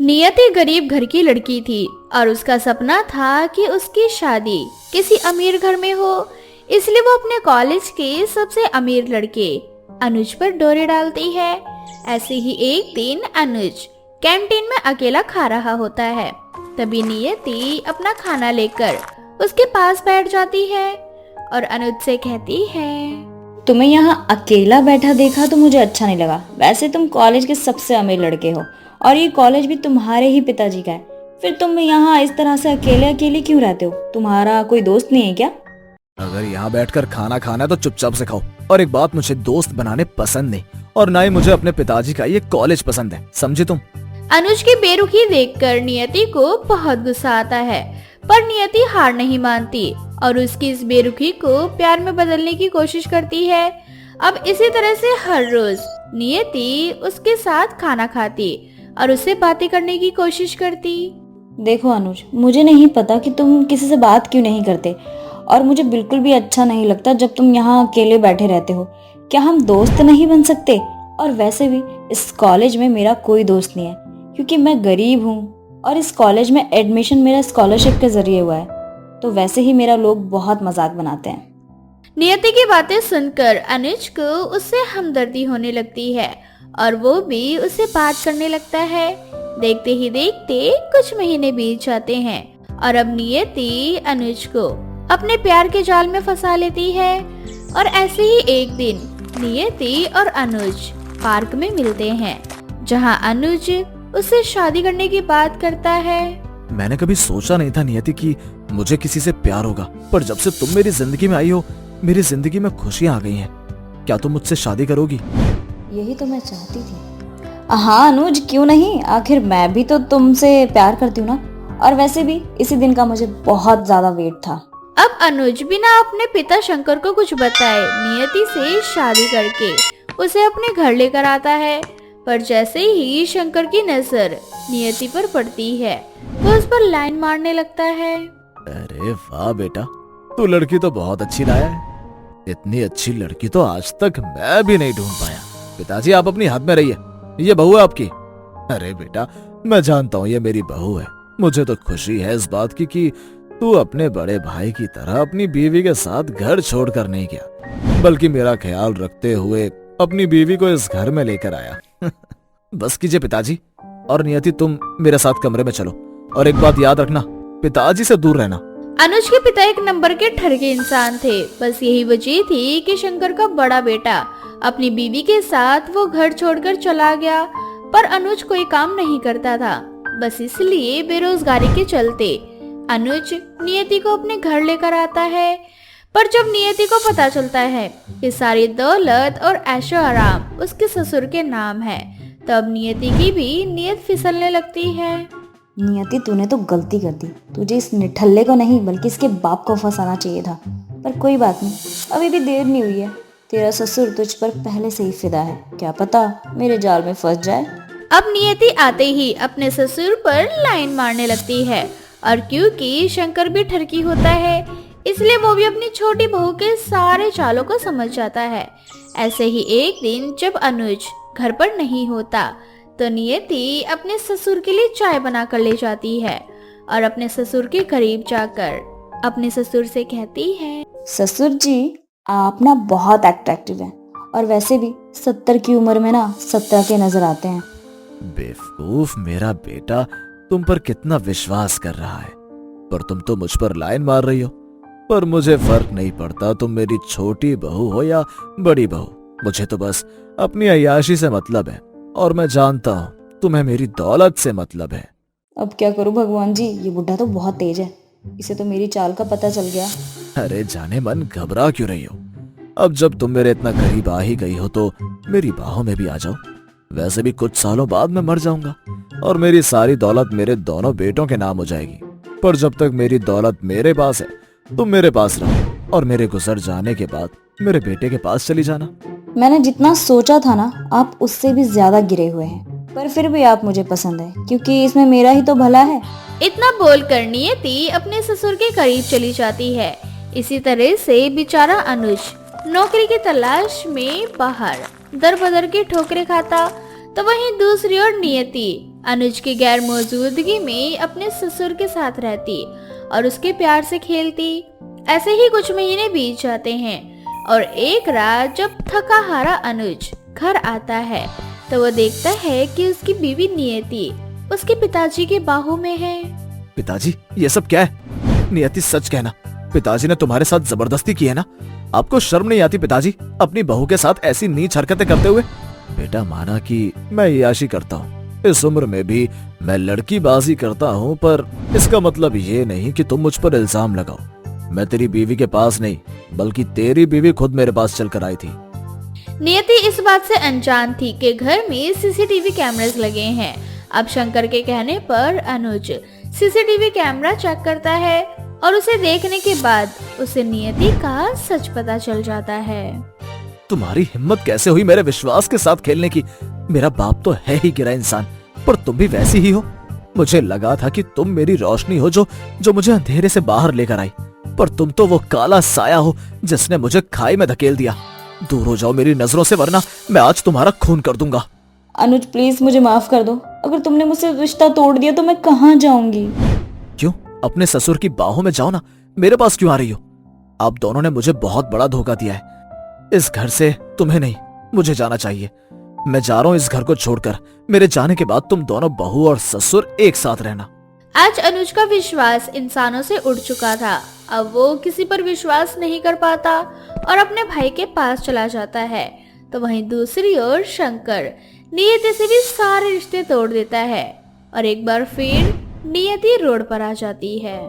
नियति गरीब घर की लड़की थी और उसका सपना था कि उसकी शादी किसी अमीर घर में हो। इसलिए वो अपने कॉलेज के सबसे अमीर लड़के अनुज पर डोरे डालती है। ऐसे ही एक दिन अनुज कैंटीन में अकेला खा रहा होता है। तभी नियति अपना खाना लेकर उसके पास बैठ जाती है और अनुज से कहती है, तुम्हें यहाँ अकेला बैठा देखा तो मुझे अच्छा नहीं लगा। वैसे तुम कॉलेज के सबसे अमीर लड़के हो और ये कॉलेज भी तुम्हारे ही पिताजी का है। फिर तुम यहाँ इस तरह से अकेले अकेले क्यों रहते हो? तुम्हारा कोई दोस्त नहीं है क्या? अगर यहाँ बैठकर खाना खाना है तो चुपचाप से खाओ। और एक बात, मुझे दोस्त बनाने पसंद नहीं और ना ही मुझे अपने पिताजी का ये कॉलेज पसंद है, समझे तुम? अनुज की बेरुखी देखकर नियति को बहुत गुस्सा आता है, पर नियति हार नहीं मानती और उसकी इस बेरुखी को प्यार में बदलने की कोशिश करती है। अब इसी तरह से हर रोज नियति उसके साथ खाना खाती और उससे बातें करने की कोशिश करती। देखो अनुज, मुझे नहीं पता कि तुम किसी से बात क्यों नहीं करते और मुझे बिल्कुल भी अच्छा नहीं लगता जब तुम यहाँ अकेले बैठे रहते हो। क्या हम दोस्त नहीं बन सकते? और वैसे भी इस कॉलेज में मेरा कोई दोस्त नहीं है क्योंकि मैं गरीब हूँ और इस कॉलेज में एडमिशन मेरा स्कॉलरशिप के जरिए हुआ है। तो वैसे ही मेरा लोग बहुत मजाक बनाते हैं। नियति की बातें सुनकर अनुज को उससे हमदर्दी होने लगती है और वो भी उससे बात करने लगता है। देखते ही देखते कुछ महीने बीत जाते हैं और अब नियति अनुज को अपने प्यार के जाल में फंसा लेती है। और ऐसे ही एक दिन नियति और अनुज पार्क में मिलते हैं, जहां अनुज उससे शादी करने की बात करता है। मैंने कभी सोचा नहीं था नियति कि मुझे किसी से प्यार होगा, पर जब से तुम मेरी जिंदगी में आई हो, मेरी जिंदगी में खुशियाँ आ गई हैं। क्या तुम मुझसे शादी करोगी? यही तो मैं चाहती थी। हाँ अनुज, क्यों नहीं, आखिर मैं भी तो तुमसे प्यार करती हूँ ना। और वैसे भी इसी दिन का मुझे बहुत ज्यादा वेट था। अब अनुज बिना अपने पिता शंकर को कुछ बताए नियति से शादी करके उसे अपने घर लेकर आता है। पर जैसे ही शंकर की नजर नियति पर पड़ती है, वो उस पर लाइन मारने लगता है। अरे वाह बेटा, तू लड़की तो बहुत अच्छी लाया है। इतनी अच्छी लड़की तो आज तक मैं भी नहीं ढूंढ पाया। पिताजी, आप अपनी हद में रहिए, ये बहू है आपकी। अरे बेटा, मैं जानता हूँ ये मेरी बहू है। मुझे तो खुशी है इस बात की कि तू अपने बड़े भाई की तरह अपनी बीवी के साथ घर छोड़कर नहीं गया, बल्कि मेरा ख्याल रखते हुए अपनी बीवी को इस घर में लेकर आया। बस कीजिए पिताजी। और नियति, तुम मेरे साथ कमरे में चलो और एक बात याद रखना, पिताजी से दूर रहना। अनुज के पिता एक नंबर के ठरके इंसान थे। बस यही वजह थी कि शंकर का बड़ा बेटा अपनी बीवी के साथ वो घर छोड़कर चला गया। पर अनुज कोई काम नहीं करता था, बस इसलिए बेरोजगारी के चलते अनुज नियति को अपने घर लेकर आता है। पर जब नियति को पता चलता है कि सारी दौलत और ऐशो आराम उसके ससुर के नाम है, तब नियति की भी नीयत फिसलने लगती है। नियति, तूने तो गलती कर दी। तुझे इस निठल्ले को नहीं बल्कि इसके बाप को फंसाना चाहिए था। पर कोई बात नहीं, अभी भी देर नहीं हुई है। तेरा ससुर तुझ पर पहले से ही फिदा है, क्या पता मेरे जाल में फंस जाए। अब नियति आते ही अपने ससुर पर लाइन मारने लगती है और क्योंकि शंकर भी ठरकी होता है, इसलिए वो भी अपनी छोटी बहू के सारे चालों को समझ जाता है। ऐसे ही एक दिन जब अनुज घर पर नहीं होता, तो नियति अपने ससुर के लिए चाय बना कर ले जाती है और अपने ससुर के करीब जाकर अपने ससुर से कहती है, ससुर जी, आप ना बहुत अट्रैक्टिव हैं और वैसे भी 70 की उम्र में ना 17 के नजर आते हैं। बेवकूफ मेरा बेटा तुम पर कितना विश्वास कर रहा है, पर तुम तो मुझ पर लाइन मार रही हो। पर मुझे फर्क नहीं पड़ता तुम मेरी छोटी बहू हो या बड़ी बहू, मुझे तो बस अपनी अय्याशी से मतलब है और मैं जानता हूँ तुम्हें मेरी दौलत से मतलब है। अब क्या करूँ भगवान जी, ये बुढ़ा तो बहुत तेज है, इसे तो मेरी चाल का पता चल गया। अरे जाने मन, घबरा क्यों रही हो? अब जब तुम मेरे इतना करीब आ ही गई हो तो मेरी बाहों में भी आ जाओ। वैसे भी कुछ सालों बाद मैं मर जाऊंगा और मेरी सारी दौलत मेरे दोनों बेटों के नाम हो जाएगी। पर जब तक मेरी दौलत मेरे पास है, तुम मेरे पास रहो और मेरे गुजर जाने के बाद मेरे बेटे के पास चली जाना। मैंने जितना सोचा था ना, आप उससे भी ज्यादा गिरे हुए हैं, पर फिर भी आप मुझे पसंद है क्योंकि इसमें मेरा ही तो भला है। इतना बोलकर नियति अपने ससुर के करीब चली जाती है। इसी तरह से बेचारा अनुज नौकरी की तलाश में बाहर दर बदर की ठोकरें खाता, तो वहीं दूसरी ओर नियति अनुज की गैर मौजूदगी में अपने ससुर के साथ रहती और उसके प्यार से खेलती। ऐसे ही कुछ महीने बीत जाते हैं और एक रात जब थका हारा अनुज घर आता है तो वो देखता है कि उसकी बीवी नियति उसके पिताजी के बाहों में है। पिताजी, ये सब क्या है? नियति, सच कहना, पिताजी ने तुम्हारे साथ जबरदस्ती की है ना? आपको शर्म नहीं आती पिताजी, अपनी बहू के साथ ऐसी नीच हरकतें करते हुए? बेटा, माना कि मैं याशी करता हूँ, इस उम्र में भी मैं लड़कीबाजी करता हूँ, पर इसका मतलब ये नहीं कि तुम मुझ पर इल्जाम लगाओ। मैं तेरी बीवी के पास नहीं, बल्कि तेरी बीवी खुद मेरे पास चलकर आई थी। नियति इस बात से अनजान थी कि घर में सीसीटीवी कैमरास लगे हैं। अब शंकर के कहने पर अनुज सीसीटीवी कैमरा चेक करता है और उसे देखने के बाद उसे नियति का सच पता चल जाता है। तुम्हारी हिम्मत कैसे हुई मेरे विश्वास के साथ खेलने की? मेरा बाप तो है ही गिरा इंसान, पर तुम भी वैसी ही हो। मुझे लगा था कि तुम मेरी रोशनी हो जो मुझे अंधेरे से बाहर लेकर आई, पर तुम तो वो काला साया हो जिसने मुझे खाई में धकेल दिया। दूर हो जाओ मेरी नजरों से, वरना मैं आज तुम्हारा खून कर दूंगा। अनुज प्लीज मुझे माफ कर दो। अगर तुमने मुझसे रिश्ता तोड़ दिया तो मैं कहाँ जाऊंगी? क्यों? अपने ससुर की बाहों में जाओ ना, मेरे पास क्यों आ रही हो? आप दोनों ने मुझे बहुत बड़ा धोखा दिया है। इस घर से तुम्हें नहीं, मुझे जाना चाहिए। मैं जा रहा हूँ इस घर को छोड़कर। मेरे जाने के बाद तुम दोनों बहू और ससुर एक साथ रहना। आज अनुज का विश्वास इंसानों से उठ चुका था। अब वो किसी पर विश्वास नहीं कर पाता और अपने भाई के पास चला जाता है। तो वहीं दूसरी ओर शंकर नियति से भी सारे रिश्ते तोड़ देता है और एक बार फिर नियति रोड पर आ जाती है।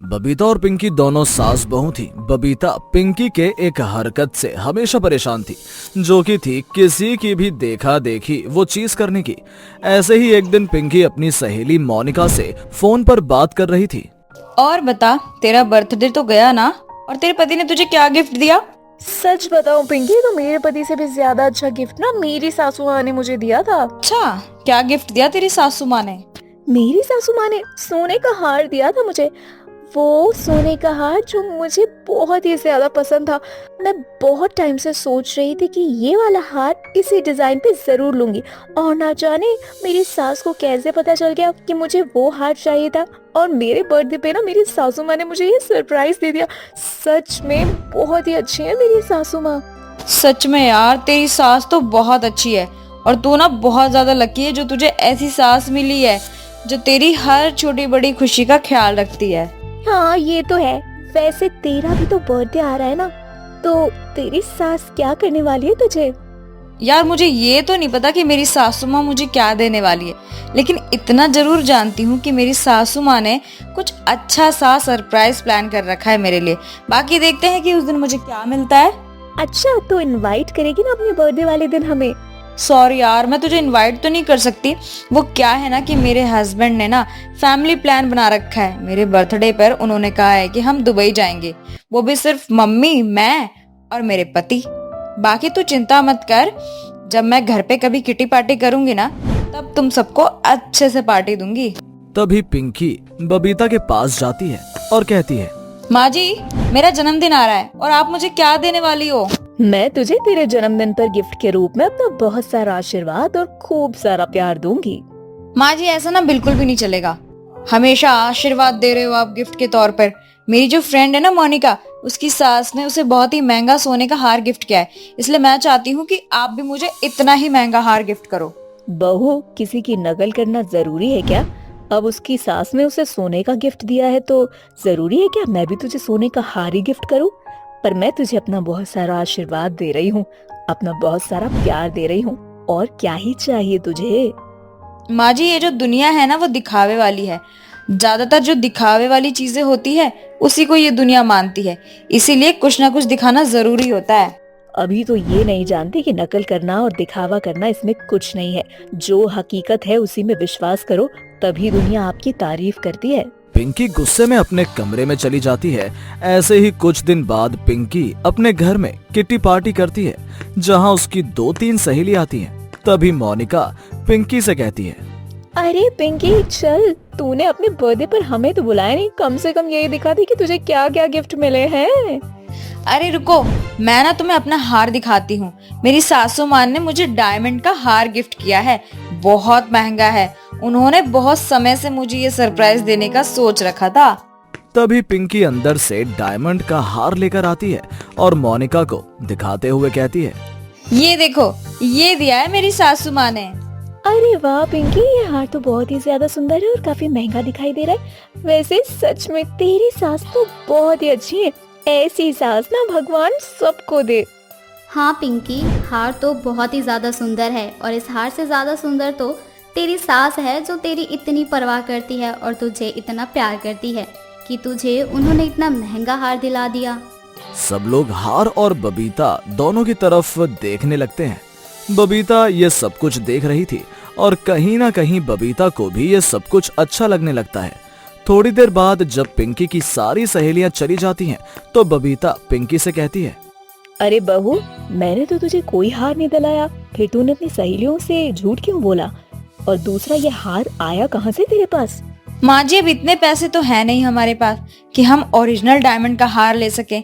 बबीता और पिंकी दोनों सास बहू थी। बबीता पिंकी के एक हरकत से हमेशा परेशान थी, जो कि थी किसी की भी देखा देखी वो चीज करने की। ऐसे ही एक दिन पिंकी अपनी सहेली मोनिका से फोन पर बात कर रही थी। और बता, तेरा बर्थडे तो गया ना, और तेरे पति ने तुझे क्या गिफ्ट दिया? सच बताऊं पिंकी, तो मेरे पति से भी ज्यादा अच्छा गिफ्ट ना मेरी सासू माँ ने मुझे दिया था। अच्छा, क्या गिफ्ट दिया तेरी सासू माँ ने? मेरी सासू माँ ने सोने का हार दिया था मुझे। वो सोने का हार जो मुझे बहुत ही ज्यादा पसंद था। मैं बहुत टाइम से सोच रही थी कि ये वाला हार इसी डिजाइन पे जरूर लूंगी, और ना जाने मेरी सास को कैसे पता चल गया कि मुझे वो हार चाहिए था, और मेरे बर्थडे पे ना मेरी सासू माँ ने मुझे ये सरप्राइज दे दिया। सच में बहुत ही अच्छी है मेरी सासू माँ। सच में यार, तेरी सास तो बहुत अच्छी है, और तू ना बहुत ज्यादा लकी है जो तुझे ऐसी सास मिली है जो तेरी हर छोटी बड़ी खुशी का ख्याल रखती है। हाँ ये तो है। वैसे तेरा भी तो बर्थडे आ रहा है ना, तो तेरी सास क्या करने वाली है तुझे? यार मुझे ये तो नहीं पता कि मेरी सासू माँ मुझे क्या देने वाली है, लेकिन इतना जरूर जानती हूँ कि मेरी सासू माँ ने कुछ अच्छा सा सरप्राइज प्लान कर रखा है मेरे लिए। बाकी देखते हैं कि उस दिन मुझे क्या मिलता है। अच्छा, तो इनवाइट करेगी ना अपने बर्थडे वाले दिन हमें? सॉरी यार, मैं तुझे इनवाइट तो नहीं कर सकती। वो क्या है ना कि मेरे हस्बैंड ने ना फैमिली प्लान बना रखा है। मेरे बर्थडे पर उन्होंने कहा है कि हम दुबई जाएंगे, वो भी सिर्फ मम्मी, मैं और मेरे पति। बाकी तू चिंता मत कर, जब मैं घर पे कभी किटी पार्टी करूंगी ना, तब तुम सबको अच्छे से पार्टी दूंगी। तभी पिंकी बबीता के पास जाती है और कहती है, माँ जी, मेरा जन्मदिन आ रहा है और आप मुझे क्या देने वाली हो? मैं तुझे तेरे जन्मदिन पर गिफ्ट के रूप में अपना बहुत सारा आशीर्वाद और खूब सारा प्यार दूंगी। माँ जी, ऐसा ना बिल्कुल भी नहीं चलेगा। हमेशा आशीर्वाद दे रहे हो आप गिफ्ट के तौर पर। मेरी जो फ्रेंड है ना मोनिका, उसकी सास ने उसे बहुत ही महंगा सोने का हार गिफ्ट किया है, इसलिए मैं चाहती हूँ कि आप भी मुझे इतना ही महंगा हार गिफ्ट करो। बहू, किसी की नकल करना जरूरी है क्या? अब उसकी सास ने उसे सोने का गिफ्ट दिया है तो जरूरी है क्या मैं भी तुझे सोने का हार ही गिफ्ट करूं? पर मैं तुझे अपना बहुत सारा आशीर्वाद दे रही हूँ, अपना बहुत सारा प्यार दे रही हूँ, और क्या ही चाहिए तुझे? माँ जी, ये जो दुनिया है ना वो दिखावे वाली है। ज्यादातर जो दिखावे वाली चीजें होती है उसी को ये दुनिया मानती है, इसीलिए कुछ ना कुछ दिखाना जरूरी होता है। अभी तो ये नहीं जानती कि नकल करना और दिखावा करना इसमें कुछ नहीं है। जो हकीकत है उसी में विश्वास करो, तभी दुनिया आपकी तारीफ करती है। पिंकी गुस्से में अपने कमरे में चली जाती है। ऐसे ही कुछ दिन बाद पिंकी अपने घर में किट्टी पार्टी करती है, जहां उसकी 2-3 सहेली आती हैं। तभी मोनिका पिंकी से कहती है, अरे पिंकी चल, तूने अपने बर्थडे पर हमें तो बुलाया नहीं, कम से कम यही दिखा दी कि तुझे क्या क्या गिफ्ट मिले हैं। अरे रुको, मैं ना तुम्हें अपना हार दिखाती हूँ। मेरी सासू माँ ने मुझे डायमंड का हार गिफ्ट किया है, बहुत महंगा है उन्होंने बहुत समय से मुझे ये सरप्राइज देने का सोच रखा था। तभी पिंकी अंदर से डायमंड का हार लेकर आती है और मोनिका को दिखाते हुए कहती है, ये देखो, ये दिया है मेरी सासू माँ ने। अरे वाह पिंकी, ये हार तो बहुत ही ज्यादा सुंदर है और काफी महंगा दिखाई दे रहा है। वैसे सच में तेरी सास तो बहुत ही अच्छी है। ऐसी सास ना भगवान सबको दे। हाँ पिंकी, हार तो बहुत ही ज़्यादा सुंदर है और इस हार से ज़्यादा सुंदर तो तेरी सास है जो तेरी इतनी परवाह करती है और तुझे इतना प्यार करती है कि तुझे उन्होंने इतना महंगा हार दिला दिया। सब लोग हार और बबीता दोनों की तरफ देखने लगते हैं। बबीता ये सब कुछ देख रही थी और कहीं ना कहीं बबीता को भी ये सब कुछ अच्छा लगने लगता है। थोड़ी देर बाद जब पिंकी की सारी सहेलियां चली जाती हैं, तो बबीता पिंकी से कहती है, अरे बहू, मैंने तो तुझे कोई हार नहीं दिलाया, फिर तूने अपनी सहेलियों से झूठ क्यों बोला? और दूसरा, ये हार आया कहाँ से तेरे पास? माँ जी, अब इतने पैसे तो है नहीं हमारे पास कि हम ओरिजिनल डायमंड का हार ले सकें,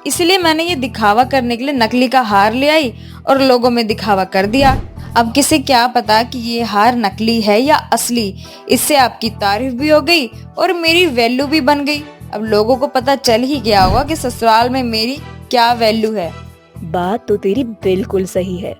इसलिए मैंने ये दिखावा करने के लिए नकली का हार ले आई और लोगों में दिखावा कर दिया। अब किसे क्या पता कि ये हार नकली है या असली। इससे आपकी तारीफ भी हो गई और मेरी वैल्यू भी बन गई। अब लोगों को पता चल ही गया होगा कि ससुराल में मेरी क्या वैल्यू है। बात तो तेरी बिल्कुल सही है।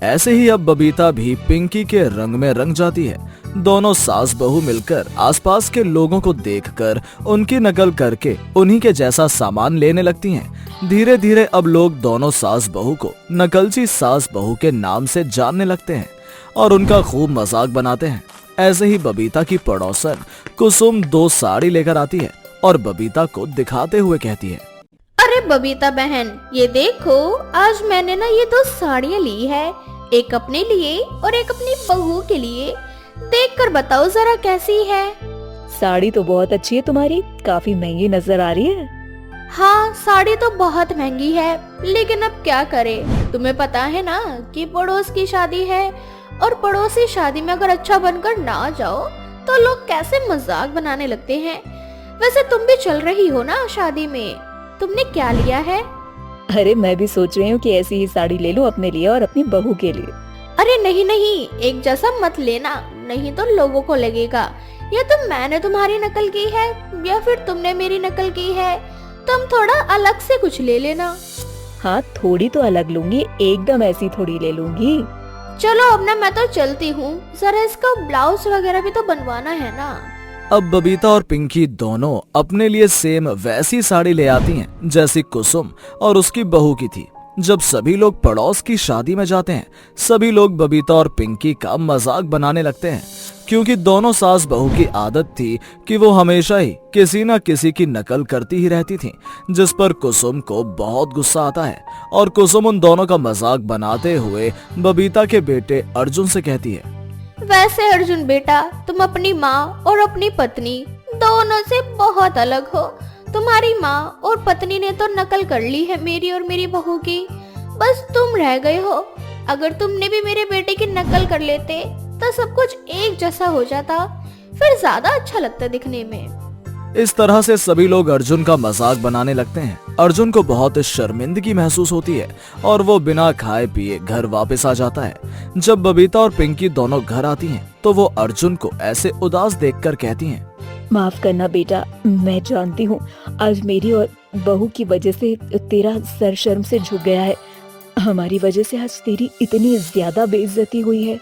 ऐसे ही अब बबीता भी पिंकी के रंग में रंग जाती है। दोनों सास बहू मिलकर आसपास के लोगों को देखकर उनकी नकल करके उन्हीं के जैसा सामान लेने लगती हैं। धीरे धीरे अब लोग दोनों सास बहू को नकलची सास बहू के नाम से जानने लगते हैं और उनका खूब मजाक बनाते हैं। ऐसे ही बबीता की पड़ोसन कुसुम 2 साड़ी लेकर आती है और बबीता को दिखाते हुए कहती है, अरे बबीता बहन, ये देखो, आज मैंने ना ये 2 साड़ियाँ ली है, एक अपने लिए और एक अपनी बहू के लिए। देखकर बताओ जरा कैसी है। साड़ी तो बहुत अच्छी है तुम्हारी, काफी महंगी नजर आ रही है। हाँ, साड़ी तो बहुत महंगी है, लेकिन अब क्या करें? तुम्हें पता है ना कि पड़ोस की शादी है और पड़ोसी शादी में अगर अच्छा बनकर ना जाओ तो लोग कैसे मजाक बनाने लगते हैं। वैसे तुम भी चल रही हो ना शादी में, तुमने क्या लिया है? अरे मैं भी सोच रही हूँ कि ऐसी ही साड़ी ले लूं अपने लिए और अपनी बहू के लिए। अरे नहीं नहीं, एक जैसा मत लेना, नहीं तो लोगों को लगेगा या तो मैंने तुम्हारी नकल की है या फिर तुमने मेरी नकल की है। तुम थोड़ा अलग से कुछ ले लेना। हाँ, थोड़ी तो अलग लूंगी, एकदम ऐसी थोड़ी ले लूंगी। चलो अब ना मैं तो चलती हूँ, जरा इसका ब्लाउज वगैरह भी तो बनवाना है ना। अब बबीता और पिंकी दोनों अपने लिए सेम वैसी साड़ी ले आती हैं जैसी कुसुम और उसकी बहू की थी। जब सभी लोग पड़ोस की शादी में जाते हैं, सभी लोग बबीता और पिंकी का मजाक बनाने लगते हैं, क्योंकि दोनों सास बहू की आदत थी कि वो हमेशा ही किसी न किसी की नकल करती ही रहती थीं, जिस पर कुसुम को बहुत गुस्सा आता है और कुसुम उन दोनों का मजाक बनाते हुए बबीता के बेटे अर्जुन से कहती है, वैसे अर्जुन बेटा, तुम अपनी माँ और अपनी पत्नी दोनों से बहुत अलग हो। तुम्हारी माँ और पत्नी ने तो नकल कर ली है मेरी और मेरी बहू की, बस तुम रह गए हो। अगर तुमने भी मेरे बेटे की नकल कर लेते तो सब कुछ एक जैसा हो जाता, फिर ज्यादा अच्छा लगता दिखने में। इस तरह से सभी लोग अर्जुन का मजाक बनाने लगते हैं। अर्जुन को बहुत शर्मिंदगी महसूस होती है और वो बिना खाए पिए घर वापस आ जाता है। जब बबीता और पिंकी दोनों घर आती हैं, तो वो अर्जुन को ऐसे उदास देखकर कहती हैं, माफ करना बेटा, मैं जानती हूँ आज मेरी और बहू की वजह से तेरा सर शर्म से झुक गया है। हमारी वजह से आज तेरी इतनी ज्यादा बेइज्जती हुई है।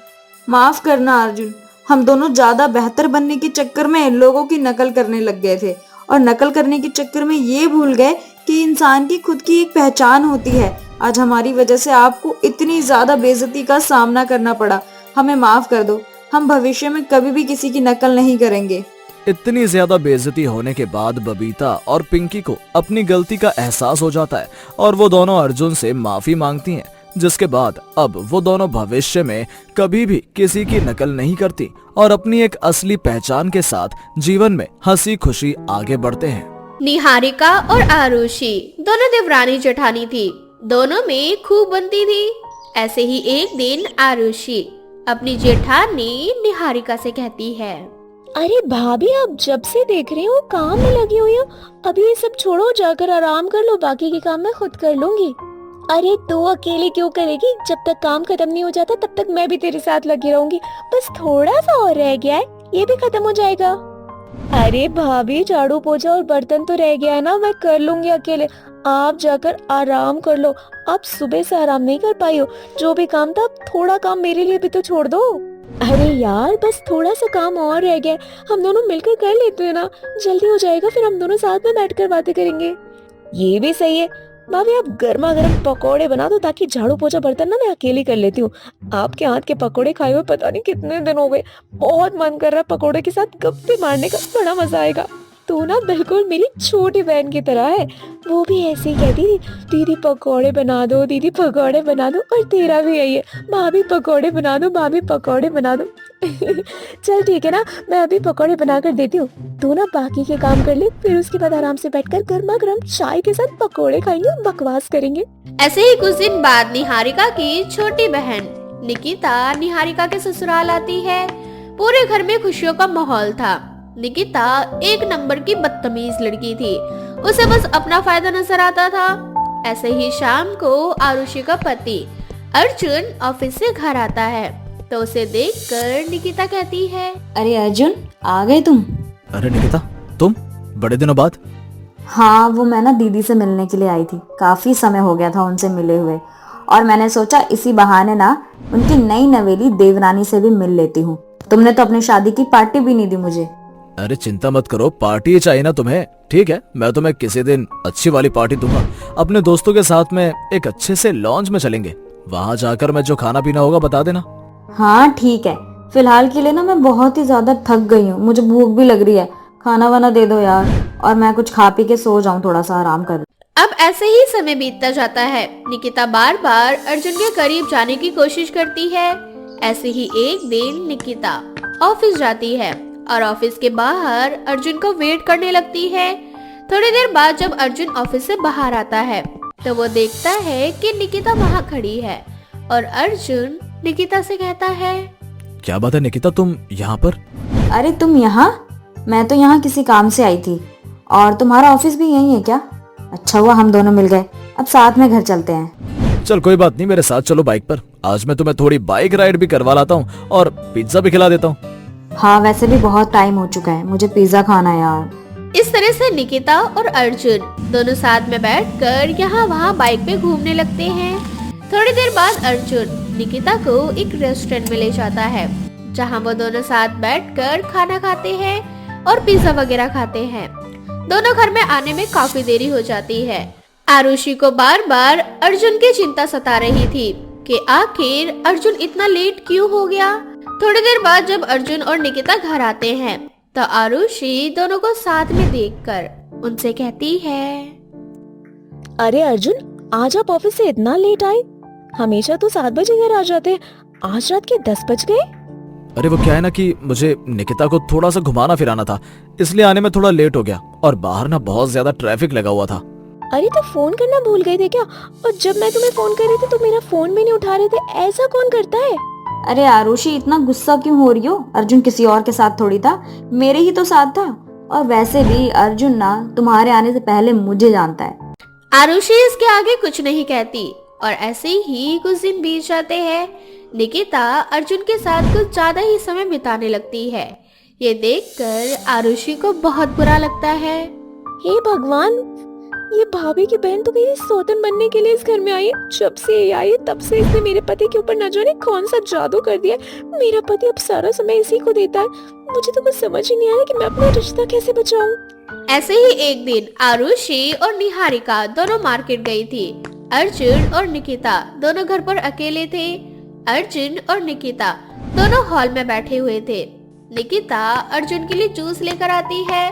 माफ करना अर्जुन, हम दोनों ज्यादा बेहतर बनने के चक्कर में लोगों की नकल करने लग गए थे और नकल करने के चक्कर में ये भूल गए कि इंसान की खुद की एक पहचान होती है। आज हमारी वजह से आपको इतनी ज्यादा बेइज्जती का सामना करना पड़ा। हमें माफ कर दो, हम भविष्य में कभी भी किसी की नकल नहीं करेंगे। इतनी ज्यादा बेइज्जती होने के बाद बबीता और पिंकी को अपनी गलती का एहसास हो जाता है और वो दोनों अर्जुन से माफी मांगती हैं, जिसके बाद अब वो दोनों भविष्य में कभी भी किसी की नकल नहीं करती और अपनी एक असली पहचान के साथ जीवन में हंसी खुशी आगे बढ़ते हैं। निहारिका और आरुषि दोनों देवरानी जेठानी थी, दोनों में खूब बनती थी। ऐसे ही एक दिन आरुषि अपनी जेठानी निहारिका से कहती है, अरे भाभी, आप जब से देख रही हो काम में लगी हुई हो, अभी ये सब छोड़ो, जाकर आराम कर लो, बाकी के काम मैं खुद कर लूंगी। अरे तू अकेले क्यों करेगी? जब तक काम खत्म नहीं हो जाता तब तक मैं भी तेरे साथ लगी रहूंगी। बस थोड़ा सा और रह गया है, ये भी खत्म हो जाएगा। अरे भाभी, झाड़ू पोछा और बर्तन तो रह गया है ना, मैं कर लूंगी अकेले। आप जाकर आराम कर लो। आप सुबह से आराम नहीं कर पाई हो। जो भी काम था, थोड़ा काम मेरे लिए भी तो छोड़ दो। अरे यार, बस थोड़ा सा काम और रह गया है, हम दोनों मिलकर कर लेते हैं ना, जल्दी हो जाएगा, फिर हम दोनों साथ में बैठकर बातें करेंगे। ये भी सही है। भाभी, आप गर्मा गर्म पकौड़े बना दो ताकि झाड़ू पोछा बर्तन ना मैं अकेली कर लेती हूँ। आपके हाथ के पकौड़े खाए हुए पता नहीं कितने दिन हो गए। बहुत मन कर रहा है पकौड़े के साथ गप्पे मारने का, बड़ा मजा आएगा। तू ना बिल्कुल मेरी छोटी बहन की तरह है। वो भी ऐसे ही कहती थी, दीदी पकौड़े बना दो, दीदी पकौड़े बना दो। और तेरा भी यही है, भाभी पकौड़े बना दो, भाभी पकौड़े बना दो। चल ठीक है ना, मैं अभी पकौड़े बना कर देती हूँ। तू ना बाकी के काम कर ले, फिर उसके बाद आराम से बैठकर गर्मा गर्म चाय के साथ पकौड़े खाएंगे और बकवास करेंगे। ऐसे ही कुछ दिन बाद निहारिका की छोटी बहन निकिता निहारिका के ससुराल आती है। पूरे घर में खुशियों का माहौल था। निकिता एक नंबर की बदतमीज लड़की थी, उसे बस अपना फायदा नजर आता था। ऐसे ही शाम को आरुषि का पति अर्जुन ऑफिस से घर आता है तो उसे देखकर निकिता कहती है, अरे अर्जुन, आ गए तुम? अरे निकिता, तुम बड़े दिनों बाद। हाँ, वो मैं ना दीदी से मिलने के लिए आई थी। काफी समय हो गया था उनसे मिले हुए, और मैंने सोचा इसी बहाने ना उनकी नई नवेली देवरानी से भी मिल लेती हूँ। तुमने तो अपनी शादी की पार्टी भी नहीं दी मुझे। अरे चिंता मत करो, पार्टी चाहिए ना तुम्हें? ठीक है, मैं तुम्हें किसी दिन अच्छी वाली पार्टी दूंगा। अपने दोस्तों के साथ में एक अच्छे से लॉन्च में चलेंगे। वहाँ जाकर मैं जो खाना पीना होगा बता देना। हाँ ठीक है, फिलहाल के लिए ना मैं बहुत ही ज्यादा थक गई हूँ, मुझे भूख भी लग रही है। खाना वाना दे दो यार, और मैं कुछ खा पी के सो जाऊं, थोड़ा सा आराम कर। अब ऐसे ही समय बीतता जाता है। निकिता बार बार अर्जुन के करीब जाने की कोशिश करती है। ऐसे ही एक दिन निकिता ऑफिस जाती है और ऑफिस के बाहर अर्जुन को वेट करने लगती है। थोड़ी देर बाद जब अर्जुन ऑफिस से बाहर आता है तो वो देखता है कि निकिता वहाँ खड़ी है और अर्जुन निकिता से कहता है, क्या बात है निकिता, तुम यहाँ पर? अरे तुम यहाँ? मैं तो यहाँ किसी काम से आई थी। और तुम्हारा ऑफिस भी यही है क्या? अच्छा हुआ हम दोनों मिल गए, अब साथ में घर चलते हैं। चल कोई बात नहीं, मेरे साथ चलो बाइक पर। आज मैं तुम्हें थोड़ी बाइक राइड भी करवा लाता हूँ और पिज्जा भी खिला देता हूँ। हाँ, वैसे भी बहुत टाइम हो चुका है, मुझे पिज्जा खाना है यार। इस तरह से निकिता और अर्जुन दोनों साथ में बैठकर यहाँ वहाँ बाइक पे घूमने लगते हैं। थोड़ी देर बाद अर्जुन निकिता को एक रेस्टोरेंट में ले जाता है जहाँ वो दोनों साथ बैठकर खाना खाते हैं और पिज्जा वगैरह खाते हैं। दोनों घर में आने में काफी देरी हो जाती है। आरुषि को बार बार अर्जुन की चिंता सता रही थी कि आखिर अर्जुन इतना लेट क्यों हो गया। थोड़ी देर बाद जब अर्जुन और निकिता घर आते हैं तो आरुषि दोनों को साथ में देखकर उनसे कहती है, अरे अर्जुन, आज आप ऑफिस से इतना लेट आए? हमेशा तो 7 बजे घर आ जाते, आज रात के 10 बज गए। अरे वो क्या है ना कि मुझे निकिता को थोड़ा सा घुमाना फिराना था, इसलिए आने में थोड़ा लेट हो गया। और बाहर ना बहुत ज्यादा ट्रैफिक लगा हुआ था। अरे तो फोन करना भूल गए थे क्या? और जब मैं तुम्हें फोन कर रही थी तो मेरा फोन भी नहीं उठा रहे थे, ऐसा कौन करता है? अरे आरुषि, इतना गुस्सा क्यों हो रही हो? अर्जुन किसी और के साथ थोड़ी था, मेरे ही तो साथ था। और वैसे भी अर्जुन ना तुम्हारे आने से पहले मुझे जानता है। आरुषि इसके आगे कुछ नहीं कहती और ऐसे ही कुछ दिन बीत जाते हैं। निकिता अर्जुन के साथ कुछ ज्यादा ही समय बिताने लगती है। ये देखकर आरुषि को बहुत बुरा लगता है। हे भगवान, ये भाभी की बहन तो मेरी सौतन बनने के लिए इस घर में आई है। जब से ये आई है तब से इसने मेरे पति के ऊपर न जाने कौन सा जादू कर दिया। मेरा पति अब सारा समय इसी को देता है। मुझे तो कुछ समझ ही नहीं आ रहा कि मैं अपना रिश्ता कैसे बचाऊं। ऐसे ही एक दिन आरुषि और निहारिका दोनों मार्केट गई थी। अर्जुन और निकिता दोनों घर पर अकेले थे। अर्जुन और निकिता दोनों हॉल में बैठे हुए थे। निकिता अर्जुन के लिए जूस लेकर आती है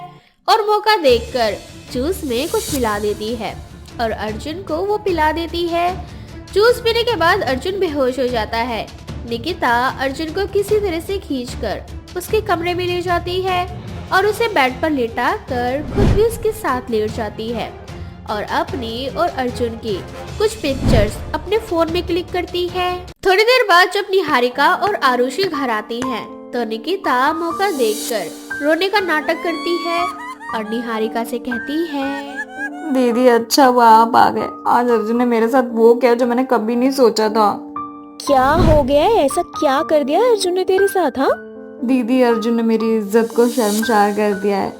और मौका देखकर जूस में कुछ मिला देती है और अर्जुन को वो पिला देती है। जूस पीने के बाद अर्जुन बेहोश हो जाता है। निकिता अर्जुन को किसी तरह से खींचकर उसके कमरे में ले जाती है और उसे बेड पर लेटा कर खुद भी उसके साथ लेट जाती है और अपनी और अर्जुन की कुछ पिक्चर्स अपने फोन में क्लिक करती है। थोड़ी देर बाद जब निहारिका और आरुषि घर आती हैं, तो निकिता मौका देखकर रोने का नाटक करती है और निहारिका से कहती है, दीदी अच्छा हुआ आप आ गए। आज अर्जुन ने मेरे साथ वो किया जो मैंने कभी नहीं सोचा था। क्या हो गया है? ऐसा क्या कर दिया अर्जुन ने तेरे साथ? हाँ, दीदी, अर्जुन ने मेरी इज्जत को शर्मसार कर दिया है।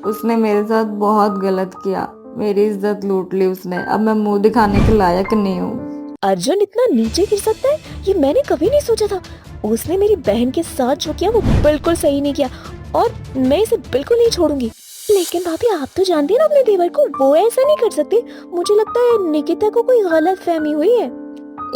उसने मेरे साथ बहुत गलत किया, मेरी इज्जत लूट ली उसने। अब मैं मुंह दिखाने के लायक नहीं हूँ। अर्जुन इतना नीचे गिर सकता है, ये मैंने कभी नहीं सोचा था। उसने मेरी बहन के साथ जो किया वो बिल्कुल सही नहीं किया और मैं इसे बिल्कुल नहीं छोड़ूंगी। लेकिन भाभी, आप तो जानती हैं ना अपने देवर को, वो ऐसा नहीं कर सकते। मुझे लगता है निकिता को कोई गलत फहमी हुई है।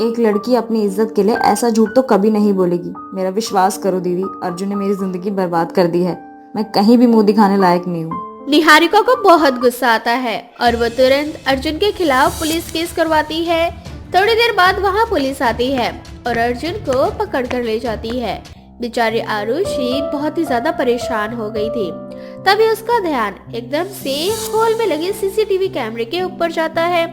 एक लड़की अपनी इज्जत के लिए ऐसा झूठ तो कभी नहीं बोलेगी। मेरा विश्वास करो दीदी, अर्जुन ने मेरी जिंदगी बर्बाद कर दी है। मैं कहीं भी मुंह दिखाने लायक नहीं हूँ। निहारिका को बहुत गुस्सा आता है और वो तुरंत अर्जुन के खिलाफ पुलिस केस करवाती है। थोड़ी देर बाद वहाँ पुलिस आती है और अर्जुन को पकड़ कर ले जाती है। बेचारी आरुषि बहुत ही ज्यादा परेशान हो गई थी। तभी उसका ध्यान एकदम से हॉल में लगे सीसीटीवी कैमरे के ऊपर जाता है।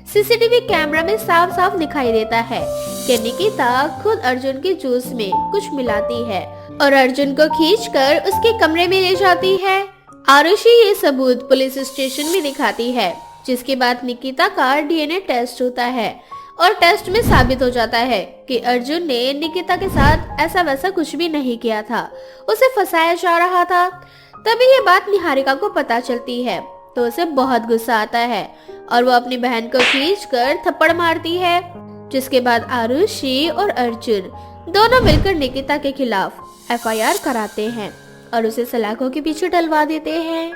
सीसीटीवी कैमरा में साफ साफ दिखाई देता है कि निकिता खुद अर्जुन के जूस में कुछ मिलाती है और अर्जुन को खींचकर उसके कमरे में ले जाती है। आरुषि ये सबूत पुलिस स्टेशन में दिखाती है, जिसके बाद निकिता का डीएनए टेस्ट होता है और टेस्ट में साबित हो जाता है कि अर्जुन ने निकिता के साथ ऐसा वैसा कुछ भी नहीं किया था, उसे फंसाया जा रहा था। तभी ये बात निहारिका को पता चलती है तो उसे बहुत गुस्सा आता है और वो अपनी बहन को खींचकर थप्पड़ मारती है, जिसके बाद आरुषि और अर्जुन दोनों मिलकर निकिता के खिलाफ एफआईआर कराते हैं और उसे सलाखों के पीछे डलवा देते हैं।